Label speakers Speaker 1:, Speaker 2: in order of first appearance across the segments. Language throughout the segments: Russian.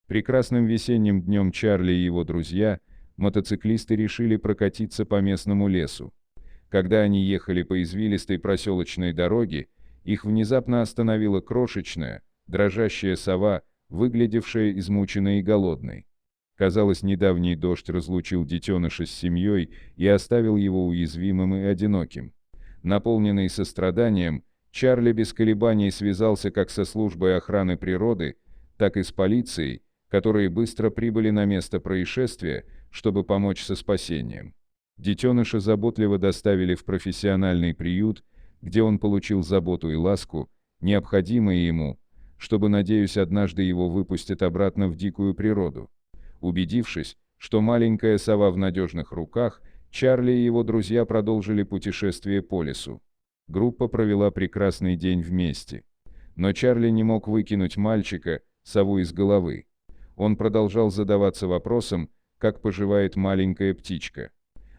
Speaker 1: Прекрасным весенним днем Чарли и его друзья, мотоциклисты, решили прокатиться по местному лесу. Когда они ехали по извилистой проселочной дороге, их внезапно остановила крошечная, дрожащая сова, выглядевшая измученной и голодной. Казалось, недавний дождь разлучил детеныша с семьей и оставил его уязвимым и одиноким. Наполненный состраданием, Чарли без колебаний связался как со службой охраны природы, так и с полицией, которые быстро прибыли на место происшествия, чтобы помочь со спасением. Детеныша заботливо доставили в профессиональный приют, где он получил заботу и ласку, необходимые ему, чтобы, надеюсь, однажды его выпустят обратно в дикую природу. Убедившись, что маленькая сова в надежных руках, Чарли и его друзья продолжили путешествие по лесу. Группа провела прекрасный день вместе. Но Чарли не мог выкинуть мальчика, сову, из головы. Он продолжал задаваться вопросом, как поживает маленькая птичка.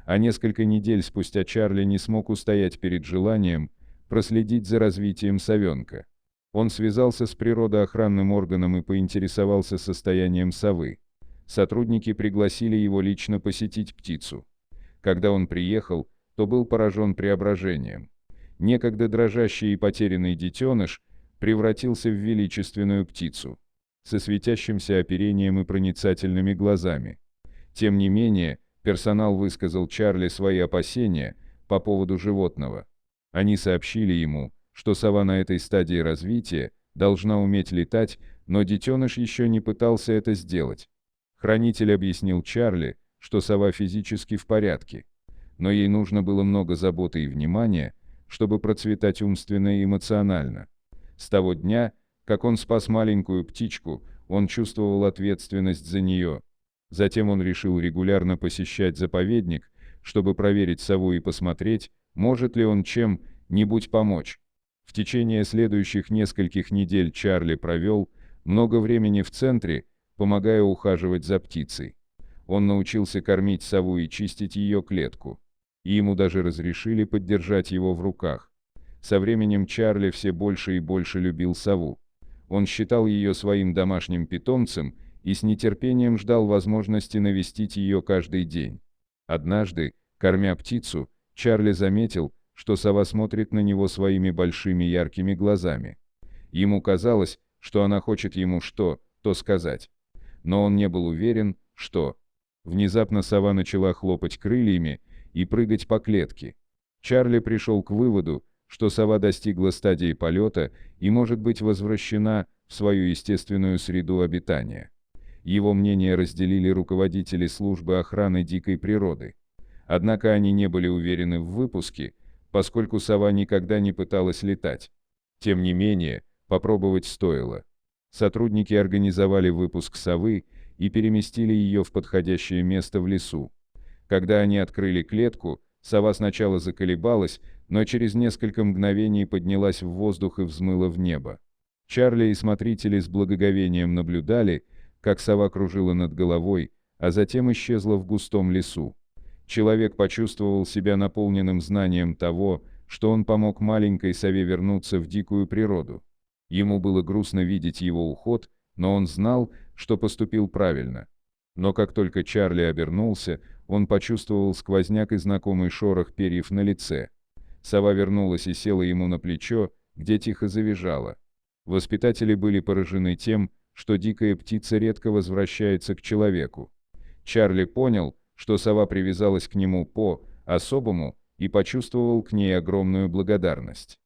Speaker 1: А несколько недель спустя Чарли не смог устоять перед желанием проследить за развитием совенка. Он связался с природоохранным органом и поинтересовался состоянием совы. Сотрудники пригласили его лично посетить птицу. Когда он приехал, то был поражен преображением. Некогда дрожащий и потерянный детеныш превратился в величественную птицу, со светящимся оперением и проницательными глазами. Тем не менее, персонал высказал Чарли свои опасения по поводу животного. Они сообщили ему, что сова на этой стадии развития должна уметь летать, но детеныш еще не пытался это сделать. Хранитель объяснил Чарли, что сова физически в порядке, но ей нужно было много заботы и внимания, чтобы процветать умственно и эмоционально. С того дня, как он спас маленькую птичку, он чувствовал ответственность за нее. Затем он решил регулярно посещать заповедник, чтобы проверить сову и посмотреть, может ли он чем-нибудь помочь. В течение следующих нескольких недель Чарли провел много времени в центре, помогая ухаживать за птицей. Он научился кормить сову и чистить ее клетку. И ему даже разрешили поддержать его в руках. Со временем Чарли все больше и больше любил сову. Он считал ее своим домашним питомцем и с нетерпением ждал возможности навестить ее каждый день. Однажды, кормя птицу, Чарли заметил, что сова смотрит на него своими большими яркими глазами. Ему казалось, что она хочет ему что-то сказать. Но он не был уверен, что. Внезапно сова начала хлопать крыльями и прыгать по клетке. Чарли пришел к выводу, что сова достигла стадии полета и может быть возвращена в свою естественную среду обитания. Его мнение разделили руководители службы охраны дикой природы. Однако они не были уверены в выпуске, поскольку сова никогда не пыталась летать. Тем не менее, попробовать стоило. Сотрудники организовали выпуск совы и переместили ее в подходящее место в лесу. Когда они открыли клетку, сова сначала заколебалась, но через несколько мгновений поднялась в воздух и взмыла в небо. Чарли и смотрители с благоговением наблюдали, как сова кружила над головой, а затем исчезла в густом лесу. Человек почувствовал себя наполненным знанием того, что он помог маленькой сове вернуться в дикую природу. Ему было грустно видеть его уход, но он знал, что поступил правильно. Но как только Чарли обернулся, он почувствовал сквозняк и знакомый шорох перьев на лице. Сова вернулась и села ему на плечо, где тихо завизжала. Воспитатели были поражены тем, что дикая птица редко возвращается к человеку. Чарли понял, что сова привязалась к нему по-особому и почувствовал к ней огромную благодарность.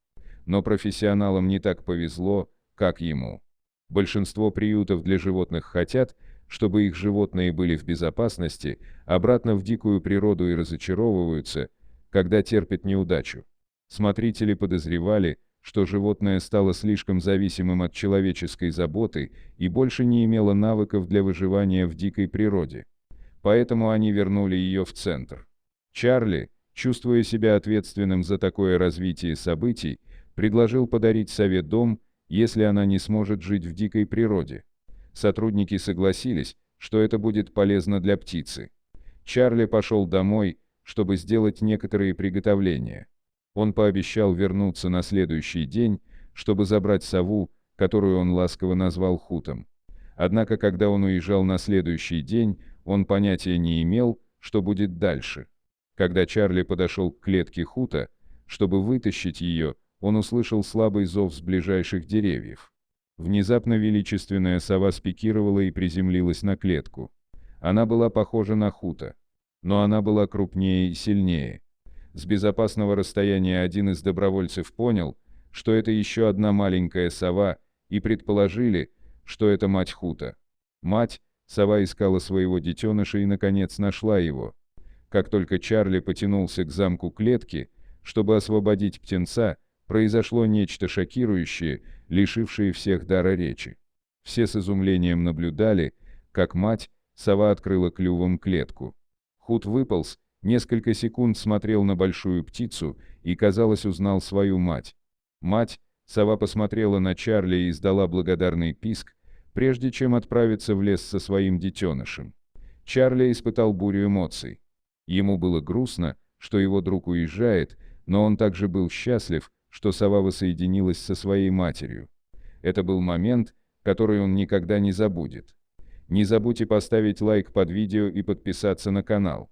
Speaker 1: Но профессионалам не так повезло, как ему. Большинство приютов для животных хотят, чтобы их животные были в безопасности, обратно в дикую природу и разочаровываются, когда терпят неудачу. Смотрители подозревали, что животное стало слишком зависимым от человеческой заботы и больше не имело навыков для выживания в дикой природе. Поэтому они вернули ее в центр. Чарли, чувствуя себя ответственным за такое развитие событий, предложил подарить сове дом, если она не сможет жить в дикой природе. Сотрудники согласились, что это будет полезно для птицы. Чарли пошел домой, чтобы сделать некоторые приготовления. Он пообещал вернуться на следующий день, чтобы забрать сову, которую он ласково назвал Хутом. Однако, когда он уезжал на следующий день, он понятия не имел, что будет дальше. Когда Чарли подошел к клетке Хута, чтобы вытащить ее, он услышал слабый зов с ближайших деревьев. Внезапно величественная сова спикировала и приземлилась на клетку. Она была похожа на Хута, но она была крупнее и сильнее. С безопасного расстояния один из добровольцев понял, что это еще одна маленькая сова, и предположили, что это мать Хута. Мать, сова искала своего детеныша и, наконец, нашла его. Как только Чарли потянулся к замку клетки, чтобы освободить птенца, произошло нечто шокирующее, лишившее всех дара речи. Все с изумлением наблюдали, как мать, сова открыла клювом клетку. Хут выполз, несколько секунд смотрел на большую птицу и, казалось, узнал свою мать. Мать, сова посмотрела на Чарли и издала благодарный писк, прежде чем отправиться в лес со своим детенышем. Чарли испытал бурю эмоций. Ему было грустно, что его друг уезжает, но он также был счастлив, что сова воссоединилась со своей матерью. Это был момент, который он никогда не забудет. Не забудьте поставить лайк под видео и подписаться на канал.